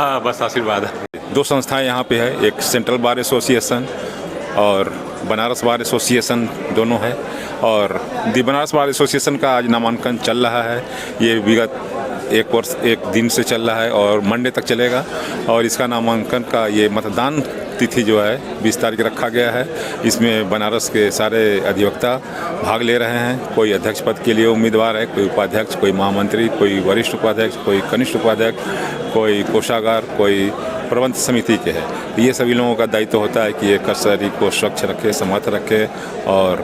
हाँ, बस आशीर्वाद है। 2 संस्थाएं यहाँ पे है, एक सेंट्रल बार एसोसिएशन और बनारस बार एसोसिएशन दोनों है। और दी बनारस बार एसोसिएशन का आज नामांकन चल रहा है। ये विगत 1 वर्ष 1 दिन से चल रहा है और मंडे तक चलेगा। और इसका नामांकन का ये मतदान तिथि जो है 20 तारीख रखा गया है। इसमें बनारस के सारे अधिवक्ता भाग ले रहे हैं। कोई अध्यक्ष पद के लिए उम्मीदवार है, कोई उपाध्यक्ष, कोई महामंत्री, कोई वरिष्ठ उपाध्यक्ष, कोई कनिष्ठ उपाध्यक्ष, कोई कोषागार, कोई प्रबंध समिति के है। ये सभी लोगों का दायित्व होता है कि ये कचहरी को स्वच्छ रखे, समर्थ रखे और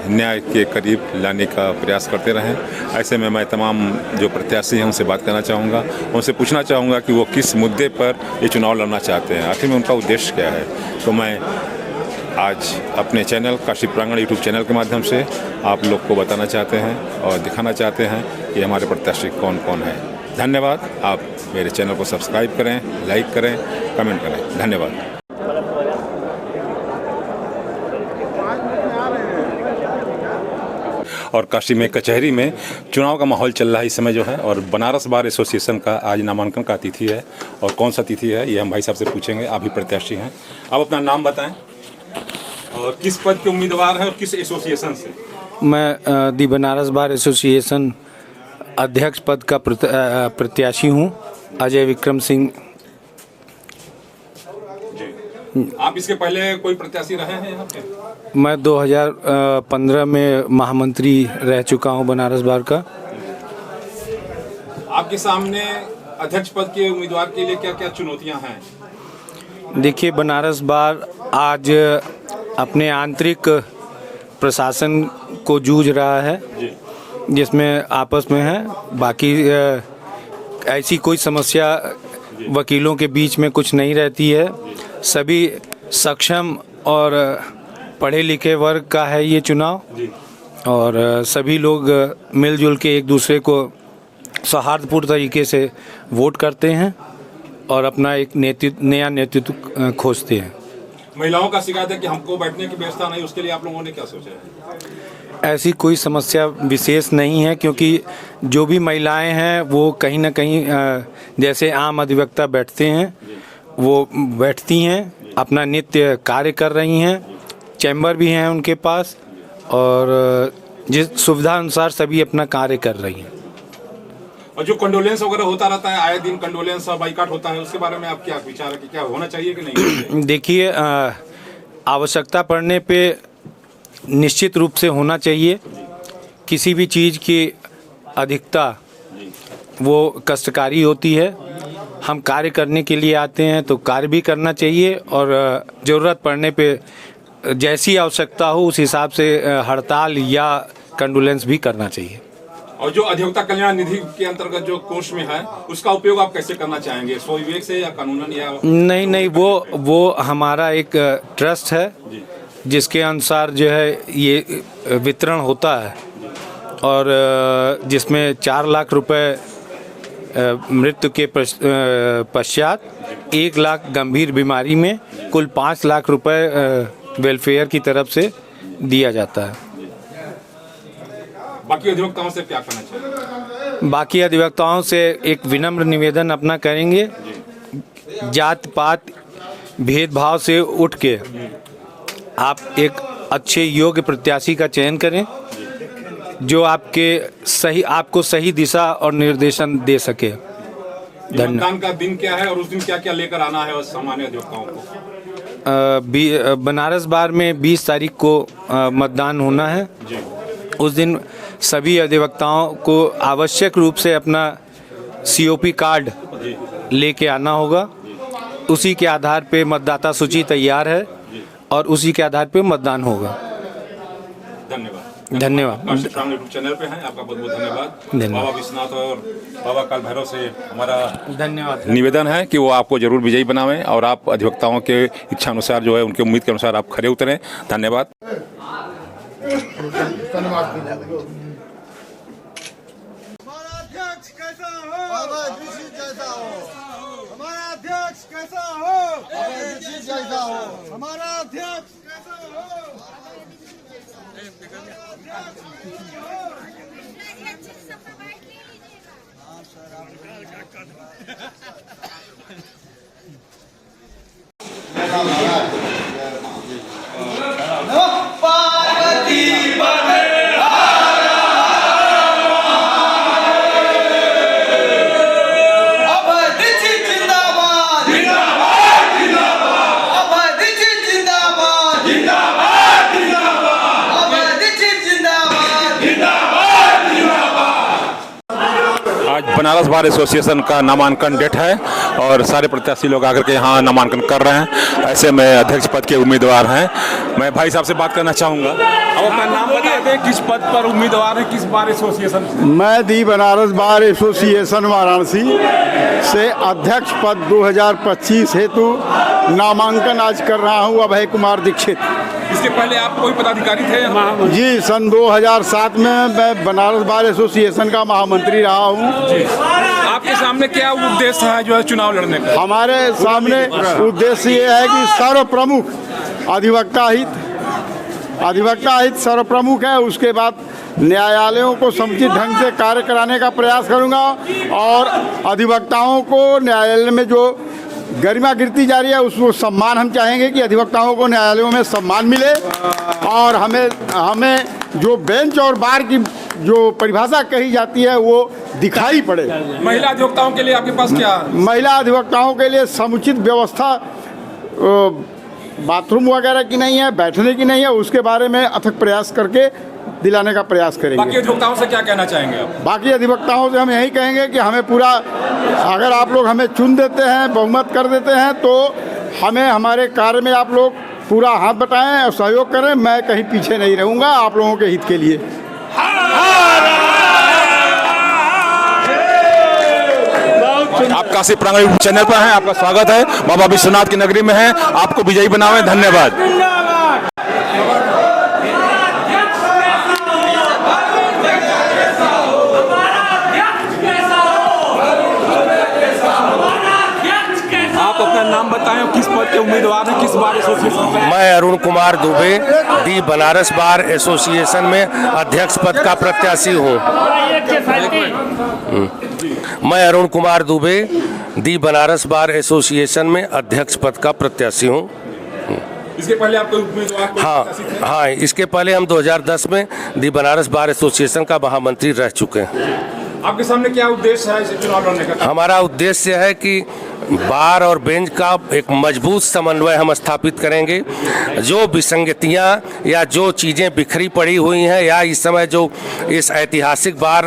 न्याय के करीब लाने का प्रयास करते रहें। ऐसे में मैं तमाम जो प्रत्याशी हैं उनसे बात करना चाहूँगा, उनसे पूछना चाहूँगा कि वो किस मुद्दे पर ये चुनाव लड़ना चाहते हैं, आखिर में उनका उद्देश्य क्या है। तो मैं आज अपने चैनल काशी प्रांगण यूट्यूब चैनल के माध्यम से आप लोग को बताना चाहते हैं और दिखाना चाहते हैं कि हमारे प्रत्याशी कौन कौन है। धन्यवाद। आप मेरे चैनल को सब्सक्राइब करें, लाइक करें, कमेंट करें। धन्यवाद। और काशी में कचहरी में चुनाव का माहौल चल रहा है इस समय जो है। और बनारस बार एसोसिएशन का आज नामांकन का तिथि है। और कौन सा तिथि है ये हम भाई साहब से पूछेंगे। आप भी प्रत्याशी हैं, आप अपना नाम बताएं और किस पद के उम्मीदवार हैं और किस एसोसिएशन से। मैं दी बनारस बार एसोसिएशन अध्यक्ष पद का प्रत्याशी हूँ, अजय विक्रम सिंह। आप इसके पहले कोई प्रत्याशी रहे हैं यहाँ पे? मैं 2015 में महामंत्री रह चुका हूँ बनारस बार का। आपके सामने अध्यक्ष पद के उम्मीदवार के लिए क्या क्या चुनौतियाँ हैं? देखिए, बनारस बार आज अपने आंतरिक प्रशासन को जूझ रहा है, जिसमें आपस में है। बाकी ऐसी कोई समस्या वकीलों के बीच में कुछ नहीं रहती है। सभी सक्षम और पढ़े लिखे वर्ग का है ये चुनाव। और सभी लोग मिलजुल के एक दूसरे को सौहार्दपूर्ण तरीके से वोट करते हैं और अपना एक नया नेतृत्व खोजते हैं। महिलाओं का शिकायत है कि हमको बैठने की व्यवस्था नहीं, उसके लिए आप लोगों ने क्या सोचा है? ऐसी कोई समस्या विशेष नहीं है, क्योंकि जो भी महिलाएं हैं वो कहीं ना कहीं जैसे आम अधिवक्ता बैठते हैं वो बैठती हैं, अपना नित्य कार्य कर रही हैं। चैम्बर भी हैं उनके पास और जिस सुविधा अनुसार सभी अपना कार्य कर रही हैं। और जो कंडोलेंस वगैरह होता रहता है, आए दिन कंडोलेंस और बाइकाट होता है, उसके बारे में आप क्या विचार है कि क्या होना चाहिए कि नहीं? देखिए, आवश्यकता पड़ने पे निश्चित रूप से होना चाहिए। किसी भी चीज़ की अधिकता वो कष्टकारी होती है। हम कार्य करने के लिए आते हैं तो कार्य भी करना चाहिए और ज़रूरत पड़ने पे जैसी आवश्यकता हो उस हिसाब से हड़ताल या कंडोलेंस भी करना चाहिए। और जो अधिवक्ता कल्याण निधि के अंतर्गत जो कोष में है उसका उपयोग आप कैसे करना चाहेंगे, स्वविवेक से या कानूनन या? नहीं, वो हमारा एक ट्रस्ट है जिसके अनुसार जो है ये वितरण होता है और जिसमें 4 लाख रुपए मृत्यु के पश्चात, 1 लाख गंभीर बीमारी में, कुल 5 लाख रुपए वेलफेयर की तरफ से दिया जाता है। बाकी अधिवक्ताओं से क्या करना चाहिए? बाकी अधिवक्ताओं से एक विनम्र निवेदन अपना करेंगे, जात पात भेदभाव से उठ के आप एक अच्छे योग्य प्रत्याशी का चयन करें जो आपको सही दिशा और निर्देशन दे सके। धन्यवाद। मतदान का दिन क्या है और उस दिन क्या क्या लेकर आना है सामान्य अधिवक्ताओं को? बनारस बार में 20 तारीख को मतदान होना है। उस दिन सभी अधिवक्ताओं को आवश्यक रूप से अपना COP कार्ड लेके आना होगा। उसी के आधार पे मतदाता सूची तैयार है और उसी के आधार पे मतदान होगा। धन्यवाद। यूट्यूब चैनल पे हैं, आपका बहुत बहुत धन्यवाद। बाबा विश्वनाथ और बाबा काल भैरव से हमारा धन्यवाद निवेदन है कि वो आपको जरूर विजयी बनावें और आप अधिवक्ताओं के इच्छा अनुसार जो है उनके उम्मीद के अनुसार आप खरे उतरें। धन्यवाद। हमारा अध्यक्ष कैसा हो? हमारा अध्यक्ष कैसा हो? हमारा अध्यक्ष कैसा हो? हमारा अध्यक्ष कैसा हो? आज बनारस बार एसोसिएशन का नामांकन डेट है और सारे प्रत्याशी लोग आकर के यहाँ नामांकन कर रहे हैं। ऐसे में अध्यक्ष पद के उम्मीदवार हैं। मैं भाई साहब से बात करना चाहूँगा। अब अपना नाम बता दें, किस पद पर उम्मीदवार है, किस बार एसोसिएशन? मैं दी बनारस बार एसोसिएशन वाराणसी से अध्यक्ष पद 2025 हेतु नामांकन आज कर रहा हूँ। अभय कुमार दीक्षित। इसके पहले आप कोई पदाधिकारी थे? जी, सन 2007 में मैं बनारस बार एसोसिएशन का महामंत्री रहा हूँ। आपके सामने क्या उद्देश्य है जो है चुनाव लड़ने का? हमारे सामने उद्देश्य ये है कि सर्व प्रमुख अधिवक्ता हित सर्व प्रमुख है। उसके बाद न्यायालयों को समुचित ढंग से कार्य कराने का प्रयास करूंगा और अधिवक्ताओं को न्यायालय में जो गरिमा गिरती जा रही है उसको सम्मान हम चाहेंगे कि अधिवक्ताओं को न्यायालयों में सम्मान मिले और हमें जो बेंच और बार की जो परिभाषा कही जाती है वो दिखाई पड़े। महिला अधिवक्ताओं के लिए आपके पास क्या? महिला अधिवक्ताओं के लिए समुचित व्यवस्था बाथरूम वगैरह की नहीं है, बैठने की नहीं है, उसके बारे में अथक प्रयास करके दिलाने का प्रयास करेंगे। बाकी अधिवक्ताओं से क्या कहना चाहेंगे आप? बाकी अधिवक्ताओं से हम यही कहेंगे कि हमें पूरा, अगर आप लोग हमें चुन देते हैं, बहुमत कर देते हैं तो हमें हमारे कार्य में आप लोग पूरा हाथ बटाएं और सहयोग करें। मैं कहीं पीछे नहीं रहूँगा आप लोगों के हित के लिए। आप काशी प्रांगण चैनल पर हैं, आपका स्वागत है। बाबा विश्वनाथ की नगरी में हैं, आपको विजयी बनावे। धन्यवाद। आप अपना नाम बताएं, किस पद के उम्मीदवार हैं, किस बार एसोसिएशन? मैं अरुण कुमार दुबे दी बनारस बार एसोसिएशन में अध्यक्ष पद का प्रत्याशी हूँ। मैं अरुण कुमार दुबे दी बनारस बार एसोसिएशन में अध्यक्ष पद का प्रत्याशी हूँ। इसके पहले आप कोई उम्मीदवार? हाँ, इसके पहले हम 2010 में दी बनारस बार एसोसिएशन का महामंत्री रह चुके हैं। आपके सामने क्या उद्देश्य है इस चुनाव लड़ने का? हमारा उद्देश्य है कि बार और बेंच का एक मजबूत समन्वय हम स्थापित करेंगे। जो विसंगतियां या जो चीज़ें बिखरी पड़ी हुई हैं या इस समय जो इस ऐतिहासिक बार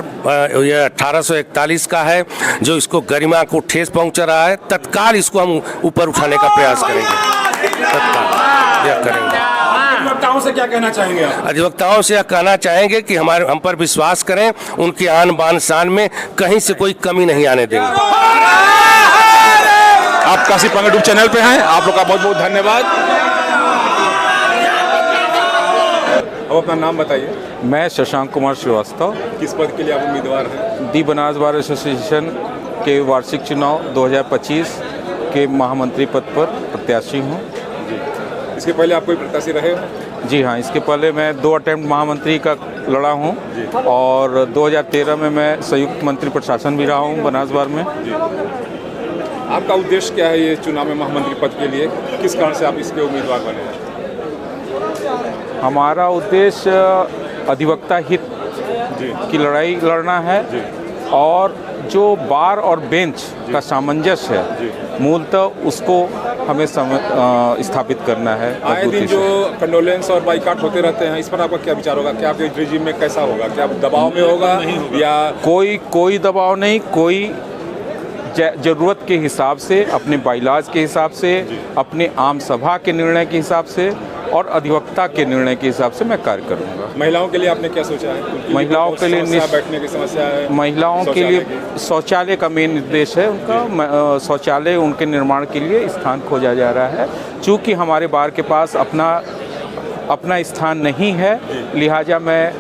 ये 1841 का है जो इसको गरिमा को ठेस पहुंचा रहा है, तत्काल इसको हम ऊपर उठाने का प्रयास करेंगे। तत्काल यह करेंगे। अधिवक्ताओं से क्या कहना चाहेंगे आप? अधिवक्ताओं से यह कहना चाहेंगे कि हम पर विश्वास करें, उनकी आन बान शान में कहीं से कोई कमी नहीं आने देंगे। आप काशी प्रांगण यूट्यूब चैनल पे हैं, आप लोग का बहुत बहुत धन्यवाद। अब अपना नाम बताइए। मैं शशांक कुमार श्रीवास्तव किस पद के लिए आप उम्मीदवार हैं? दी बनारस बार एसोसिएशन के वार्षिक चुनाव 2025 के महामंत्री पद पर प्रत्याशी हूँ। इसके पहले आप कोई प्रत्याशी रहे हो? जी हाँ, इसके पहले मैं 2 अटेम्प्ट महामंत्री का लड़ा हूँ और 2013 में मैं संयुक्त मंत्री प्रशासन भी रहा हूँ बनारस बार में। आपका उद्देश्य क्या है ये चुनाव में महामंत्री पद के लिए? किस कारण से आप इसके उम्मीदवार बने हैं? हमारा उद्देश्य अधिवक्ता हित की लड़ाई लड़ना है और जो बार और बेंच का सामंजस्य है मूलतः उसको हमें स्थापित करना है। आए दिन जो कंडोलेंस और बाइकाट होते रहते हैं, इस पर आपका क्या विचार होगा? क्या आपके रिजीम में कैसा होगा? क्या दबाव में होगा या कोई दबाव नहीं, कोई ज़रूरत के हिसाब से, अपने बाइलाज के हिसाब से, अपने आम सभा के निर्णय के हिसाब से और अधिवक्ता के निर्णय के हिसाब से मैं कार्य करूंगा। महिलाओं के लिए आपने क्या सोचा है? महिलाओं के लिए बैठने की समस्या है, महिलाओं के लिए शौचालय का मेन निर्देश है उनका। शौचालय उनके निर्माण के लिए स्थान खोजा जा रहा है। चूँकि हमारे बार के पास अपना स्थान नहीं है, लिहाजा मैं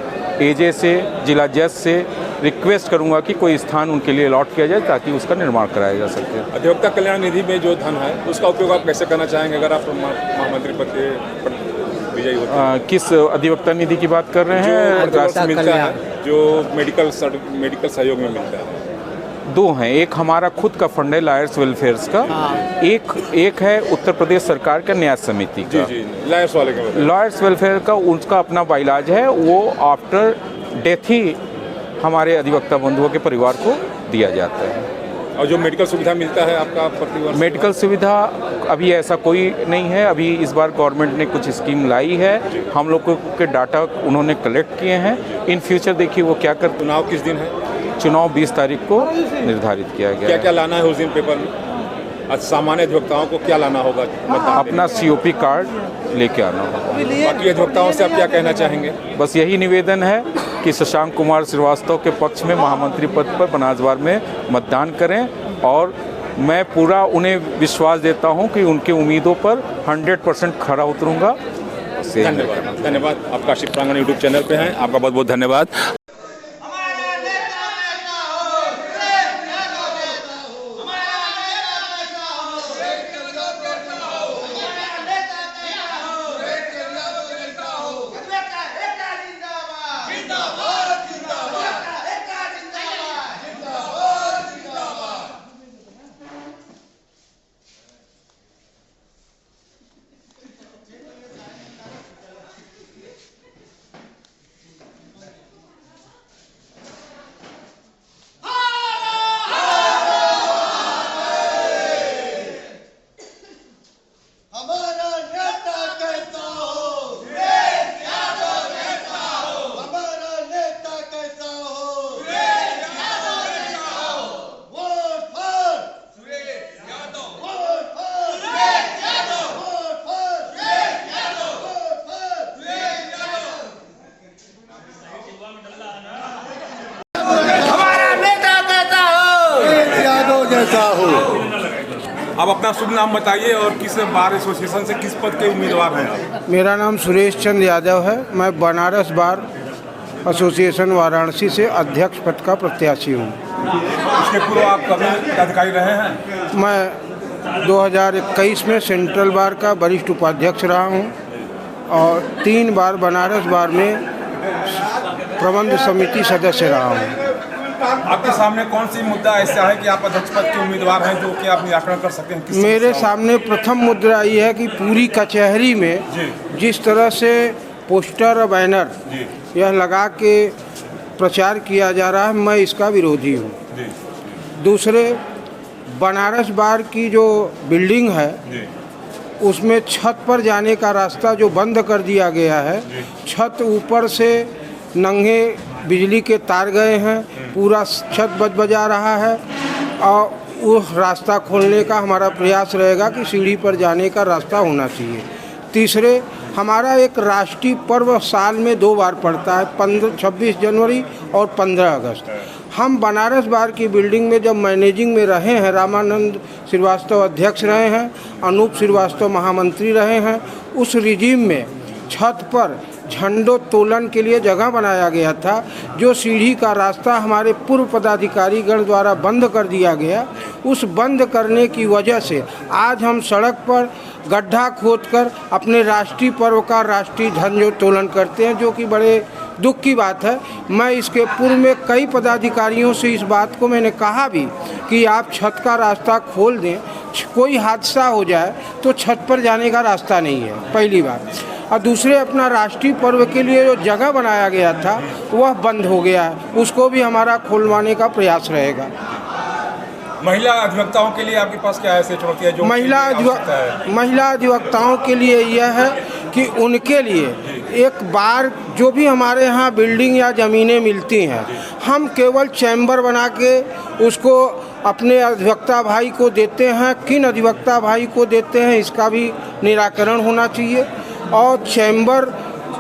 एजे से, जिला जज से रिक्वेस्ट करूंगा कि कोई स्थान उनके लिए अलॉट किया जाए ताकि उसका निर्माण कराया जा सके। अधिवक्ता कल्याण निधि में जो धन है उसका उपयोग आप कैसे करना चाहेंगे अगर आप महामंत्री पद के विजयी होते हैं? किस अधिवक्ता निधि की बात कर रहे हैं? जो मिलता है, जो मेडिकल सहयोग में मिलता है। दो हैं, एक हमारा खुद का फंड है लॉयर्स वेलफेयर्स का, एक है उत्तर प्रदेश सरकार का न्याय समिति का। लायर्स वाले का लॉयर्स वेलफेयर का उसका अपना बाइलाज है, वो आफ्टर डेथ ही हमारे अधिवक्ता बंधुओं के परिवार को दिया जाता है। और जो मेडिकल सुविधा मिलता है आपका प्रतिवर्ष? मेडिकल सुविधा अभी ऐसा कोई नहीं है। अभी इस बार गवर्नमेंट ने कुछ स्कीम लाई है, हम लोगों के डाटा उन्होंने कलेक्ट किए हैं। इन फ्यूचर देखिए वो क्या कर। चुनाव किस दिन है? चुनाव 20 तारीख को निर्धारित किया गया क्या है। क्या लाना है उस दिन पेपर में? आज सामान्य अधिवक्ताओं को क्या लाना होगा? अपना COP कार्ड लेके आना होगा। बाकी अधिवक्ताओं से आप क्या कहना चाहेंगे? बस यही निवेदन है कि शशांक कुमार श्रीवास्तव के पक्ष में महामंत्री पद पर बनासबार में मतदान करें, और मैं पूरा उन्हें विश्वास देता हूं कि उनकी उम्मीदों पर 100% खरा उतरूंगा। धन्यवाद। धन्यवाद। आप काशी प्रांगण यूट्यूब चैनल पे हैं, आपका बहुत बहुत धन्यवाद। हमारा नेता कैसा हो? हमारा नेता कैसा हो? Vote for Suresh Yadav. Vote for Suresh Yadav. Vote for Suresh Yadav. Vote for Suresh Yadav. हमारा नेता कैसा हो? सुरेश यादव जैसा हो। आप अपना शुभ नाम बताइए और किस बार एसोसिएशन से किस पद के उम्मीदवार हैं? मेरा नाम सुरेश चंद यादव है। मैं बनारस बार एसोसिएशन वाराणसी से अध्यक्ष पद का प्रत्याशी हूँ। इसके पूर्व आप कभी अधिकारी रहे हैं? मैं 2021 में सेंट्रल बार का वरिष्ठ उपाध्यक्ष रहा हूँ और 3 बार बनारस बार में प्रबंध समिति सदस्य रहा हूँ। आपके सामने कौन सी मुद्दा ऐसा है कि आप अध्यक्ष पद के उम्मीदवार हैं जो कि आप निराकरण कर सकते हैं? मेरे सामने प्रथम मुद्दा ये है कि पूरी कचहरी में जिस तरह से पोस्टर और बैनर यह लगा के प्रचार किया जा रहा है, मैं इसका विरोधी हूँ। दूसरे, बनारस बार की जो बिल्डिंग है उसमें छत पर जाने का रास्ता जो बंद कर दिया गया है, छत ऊपर से नंगे बिजली के तार गए हैं, पूरा छत बजा रहा है, और उस रास्ता खोलने का हमारा प्रयास रहेगा कि सीढ़ी पर जाने का रास्ता होना चाहिए। तीसरे, हमारा एक राष्ट्रीय पर्व साल में 2 बार पड़ता है, 26 जनवरी और 15 अगस्त। हम बनारस बार की बिल्डिंग में जब मैनेजिंग में रहे हैं, रामानंद श्रीवास्तव अध्यक्ष रहे हैं, अनूप श्रीवास्तव महामंत्री रहे हैं, उस रिजीम में छत पर झंडोत्तोलन के लिए जगह बनाया गया था। जो सीढ़ी का रास्ता हमारे पूर्व पदाधिकारीगण द्वारा बंद कर दिया गया, उस बंद करने की वजह से आज हम सड़क पर गड्ढा खोदकर अपने राष्ट्रीय पर्व का राष्ट्रीय झंडोत्तोलन करते हैं, जो कि बड़े दुख की बात है। मैं इसके पूर्व में कई पदाधिकारियों से इस बात को मैंने कहा भी कि आप छत का रास्ता खोल दें, कोई हादसा हो जाए तो छत पर जाने का रास्ता नहीं है, पहली बात। और दूसरे, अपना राष्ट्रीय पर्व के लिए जो जगह बनाया गया था वह बंद हो गया है, उसको भी हमारा खोलवाने का प्रयास रहेगा। महिला अधिवक्ताओं के लिए आपके पास क्या ऐसे चुनौती है जो महिला अधिवक्ताओं के लिए यह है कि उनके लिए एक बार जो भी हमारे यहाँ बिल्डिंग या ज़मीनें मिलती हैं, हम केवल चैम्बर बना के उसको अपने अधिवक्ता भाई को देते हैं। किन अधिवक्ता भाई को देते हैं इसका भी निराकरण होना चाहिए। और चैम्बर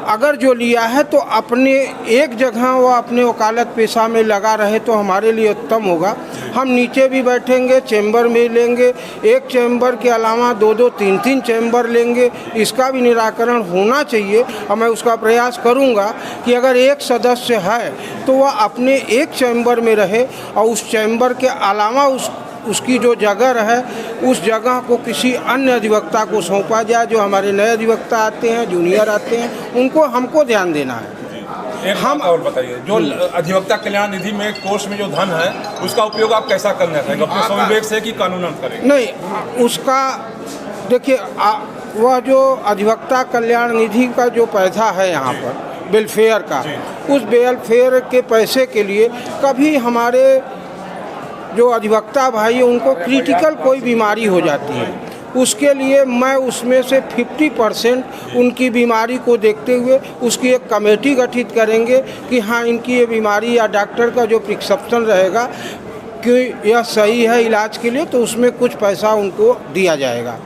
अगर जो लिया है तो अपने एक जगह वो अपने वकालत पेशा में लगा रहे तो हमारे लिए उत्तम होगा। हम नीचे भी बैठेंगे, चैम्बर में लेंगे, एक चैम्बर के अलावा 2-2, 3-3 चैम्बर लेंगे, इसका भी निराकरण होना चाहिए। और मैं उसका प्रयास करूंगा कि अगर एक सदस्य है तो वह अपने एक चैम्बर में रहे और उस चैम्बर के अलावा उसकी जो जगह है उस जगह को किसी अन्य अधिवक्ता को सौंपा जाए। जो हमारे नए अधिवक्ता आते हैं, जूनियर आते हैं, उनको हमको ध्यान देना है। हम और बताइए, जो अधिवक्ता कल्याण निधि में कोष में जो धन है उसका उपयोग आप कैसा करना चाहेंगे? अपने स्वविवेक से कि कानूनन करेंगे? नहीं, उसका देखिए वह जो अधिवक्ता कल्याण निधि का जो पैसा है यहाँ पर वेलफेयर का, उस वेलफेयर के पैसे के लिए कभी हमारे जो अधिवक्ता भाई उनको क्रिटिकल कोई बीमारी हो जाती है, उसके लिए मैं उसमें से 50% उनकी बीमारी को देखते हुए उसकी एक कमेटी गठित करेंगे कि हाँ इनकी ये बीमारी या डॉक्टर का जो प्रिस्क्रिप्शन रहेगा कि यह सही है इलाज के लिए, तो उसमें कुछ पैसा उनको दिया जाएगा।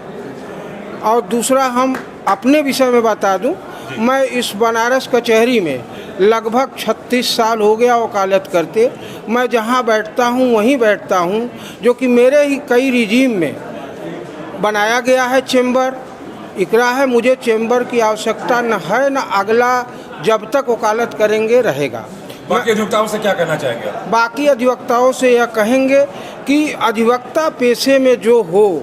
और दूसरा हम अपने विषय में बता दूं, मैं इस बनारस कचहरी में लगभग 36 साल हो गया वकालत करते। मैं जहां बैठता हूं वहीं बैठता हूं, जो कि मेरे ही कई रिजीम में बनाया गया है चेंबर। इकरा है, मुझे चेंबर की आवश्यकता न है न अगला जब तक वकालत करेंगे रहेगा। बाकी अधिवक्ताओं से क्या कहना चाहेंगे? बाकी अधिवक्ताओं से यह कहेंगे कि अधिवक्ता पेशे में जो हो,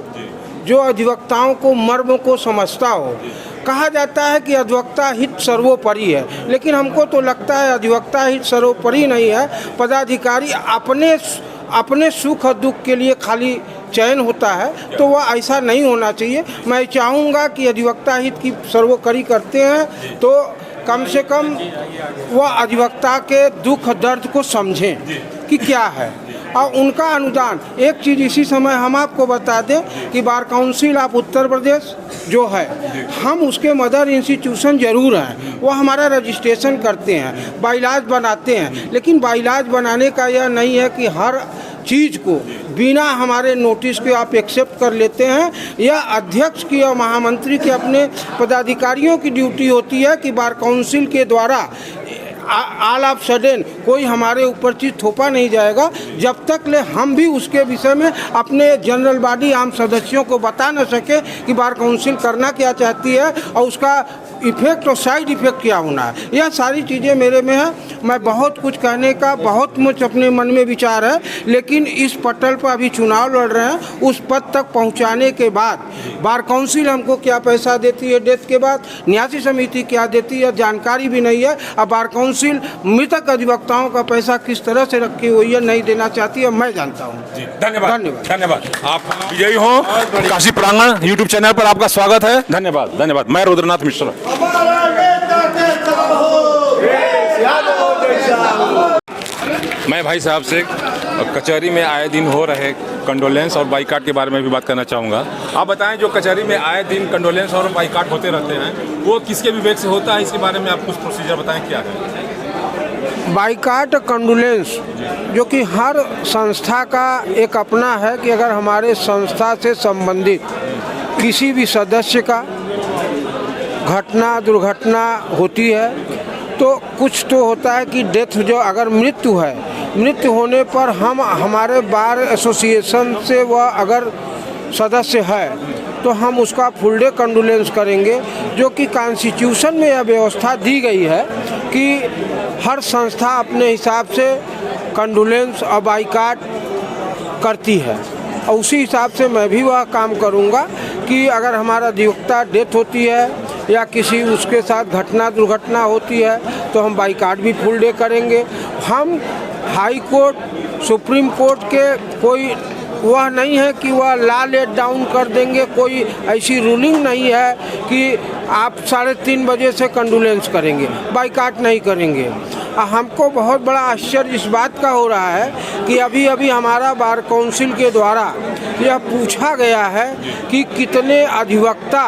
जो अधिवक्ताओं को मर्म को समझता हो। कहा जाता है कि अधिवक्ता हित सर्वोपरि है, लेकिन हमको तो लगता है अधिवक्ता हित सर्वोपरि नहीं है। पदाधिकारी अपने सुख और दुख के लिए खाली चयन होता है, तो वह ऐसा नहीं होना चाहिए। मैं चाहूँगा कि अधिवक्ता हित की सर्वोपरि करते हैं तो कम से कम वह अधिवक्ता के दुख दर्द को समझें कि क्या है, और उनका अनुदान। एक चीज़ इसी समय हम आपको बता दें कि bar council of Uttar Pradesh जो है, हम उसके मदर इंस्टीट्यूशन जरूर हैं, वो हमारा रजिस्ट्रेशन करते हैं, बाइलाज बनाते हैं, लेकिन बाइलाज बनाने का यह नहीं है कि हर चीज़ को बिना हमारे नोटिस के आप एक्सेप्ट कर लेते हैं। यह अध्यक्ष की और महामंत्री के अपने पदाधिकारियों की ड्यूटी होती है कि बार काउंसिल के द्वारा ऑल ऑफ सडन कोई हमारे ऊपर चीज़ थोपा नहीं जाएगा जब तक ले हम भी उसके विषय में अपने जनरल बॉडी आम सदस्यों को बता न सके कि बार काउंसिल करना क्या चाहती है और उसका इफेक्ट और साइड इफेक्ट क्या होना है। यह सारी चीज़ें मेरे में है। मैं बहुत कुछ कहने का बहुत मुझ अपने मन में विचार है, लेकिन इस पटल पर अभी चुनाव लड़ रहे हैं। उस पद तक पहुंचाने के बाद बार काउंसिल हमको क्या पैसा देती है, डेथ के बाद न्यासी समिति क्या देती है, जानकारी भी नहीं है। अब बार काउंसिल मृतक अधिवक्ताओं का पैसा किस तरह से रखी हुई है नहीं देना चाहती है, मैं जानता हूँ। धन्यवाद धन्यवाद। आप विजयी हो काशी प्रांगण यूट्यूब चैनल पर आपका स्वागत है। धन्यवाद धन्यवाद। मैं रुद्रनाथ मिश्रा। मैं भाई साहब से कचहरी में आए दिन हो रहे कंडोलेंस और बाइकाट के बारे में भी बात करना चाहूँगा। आप बताएं, जो कचहरी में आए दिन कंडोलेंस और बाइकाट होते रहते हैं वो किसके विवेक से होता है, इसके बारे में आप कुछ प्रोसीजर बताएं क्या है? बाइकाट कंडोलेंस जो कि हर संस्था का एक अपना है कि अगर हमारे संस्था से संबंधित किसी भी सदस्य का घटना दुर्घटना होती है तो कुछ तो होता है कि डेथ, जो अगर मृत्यु है, मृत्यु होने पर हम हमारे बार एसोसिएशन से वह अगर सदस्य है तो हम उसका फुल डे कंडोलेंस करेंगे, जो कि कॉन्स्टिट्यूशन में यह व्यवस्था दी गई है कि हर संस्था अपने हिसाब से कंडोलेंस और बाइकाट करती है। और उसी हिसाब से मैं भी वह काम करूंगा कि अगर हमारा अधिवक्ता डेथ होती है या किसी उसके साथ घटना दुर्घटना होती है तो हम बाइकाट भी फुल डे करेंगे। हम हाई कोर्ट सुप्रीम कोर्ट के कोई वह नहीं है कि वह ला लेट डाउन कर देंगे, कोई ऐसी रूलिंग नहीं है कि आप 3:30 बजे से कंडोलेंस करेंगे, बाइकाट नहीं करेंगे। हमको बहुत बड़ा आश्चर्य इस बात का हो रहा है कि अभी अभी हमारा बार काउंसिल के द्वारा यह पूछा गया है कि कितने अधिवक्ता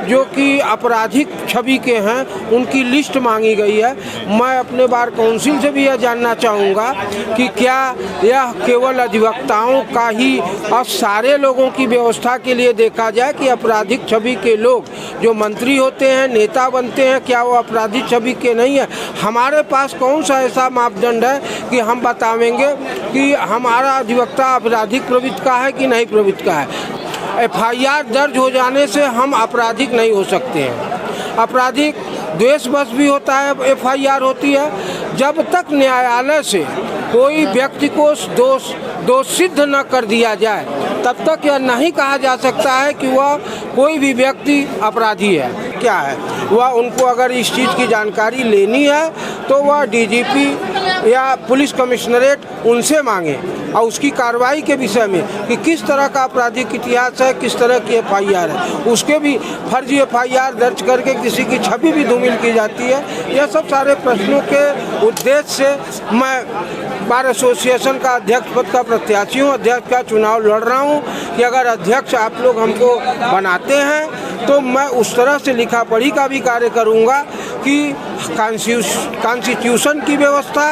जो कि आपराधिक छवि के हैं उनकी लिस्ट मांगी गई है। मैं अपने बार काउंसिल से भी यह जानना चाहूँगा कि क्या यह केवल अधिवक्ताओं का ही और सारे लोगों की व्यवस्था के लिए देखा जाए कि आपराधिक छवि के लोग जो मंत्री होते हैं, नेता बनते हैं, क्या वो आपराधिक छवि के नहीं है? हमारे पास कौन सा ऐसा मापदंड है कि हम बतावेंगे कि हमारा अधिवक्ता आपराधिक प्रवृत्ति का है कि नहीं प्रवृत्ति का है? FIR दर्ज हो जाने से हम आपराधिक नहीं हो सकते हैं। आपराधिक द्वेषवश भी होता है, FIR होती है। जब तक न्यायालय से कोई व्यक्ति को दोष सिद्ध न कर दिया जाए तब तक यह नहीं कहा जा सकता है कि वह कोई भी व्यक्ति अपराधी है। क्या है वह, उनको अगर इस चीज़ की जानकारी लेनी है तो वह डीजीपी या पुलिस कमिश्नरेट उनसे मांगे और उसकी कार्रवाई के विषय में कि किस तरह का आपराधिक इतिहास है, किस तरह की एफआईआर है, उसके भी फर्जी एफआईआर दर्ज करके किसी की छवि भी धूमिल की जाती है। यह सब सारे प्रश्नों के उद्देश्य से मैं बार एसोसिएशन का अध्यक्ष पद का प्रत्याशी हूँ, अध्यक्ष का चुनाव लड़ रहा हूँ कि अगर अध्यक्ष आप लोग हमको बनाते हैं तो मैं उस तरह से लिखा पढ़ी का भी कार्य करूँगा कि कॉन्स्टिट्यूशन की व्यवस्था,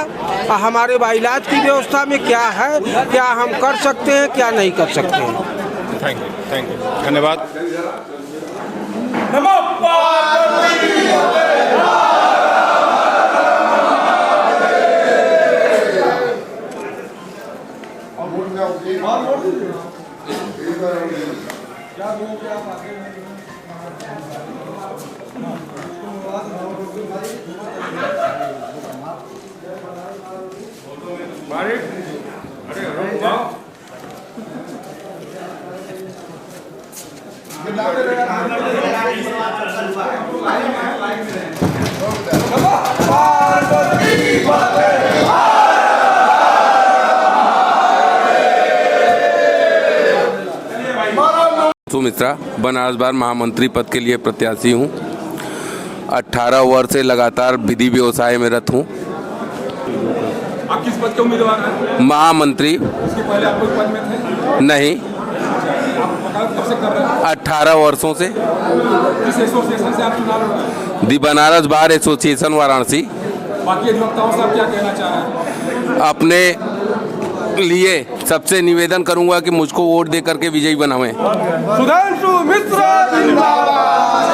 हमारे बाइलाज की व्यवस्था में क्या है, क्या हम कर सकते हैं, क्या नहीं कर सकते हैं। थैंक यू धन्यवाद। मिश्रा बनारस बार महामंत्री पद के लिए प्रत्याशी हूँ। 18 वर्ष से लगातार विधि व्यवसाय में रत हूँ। आप किस पद के उम्मीदवार हैं? महामंत्री। इसके पहले आप कोई पद में थे? नहीं। आप वकालत कब से कर रहे हैं? 18 वर्षों से। किस एसोसिएशन से आप चुनाव लड़ रहे हैं? दी बनारस बार एसोसिएशन वाराणसी। बाकी अधिवक्ताओं से आप क्या कहना चाह रहे हैं? अपने लिए सबसे निवेदन करूंगा कि मुझको वोट दे करके विजयी बनावें। सुधांशु मिश्रा जिंदाबाद।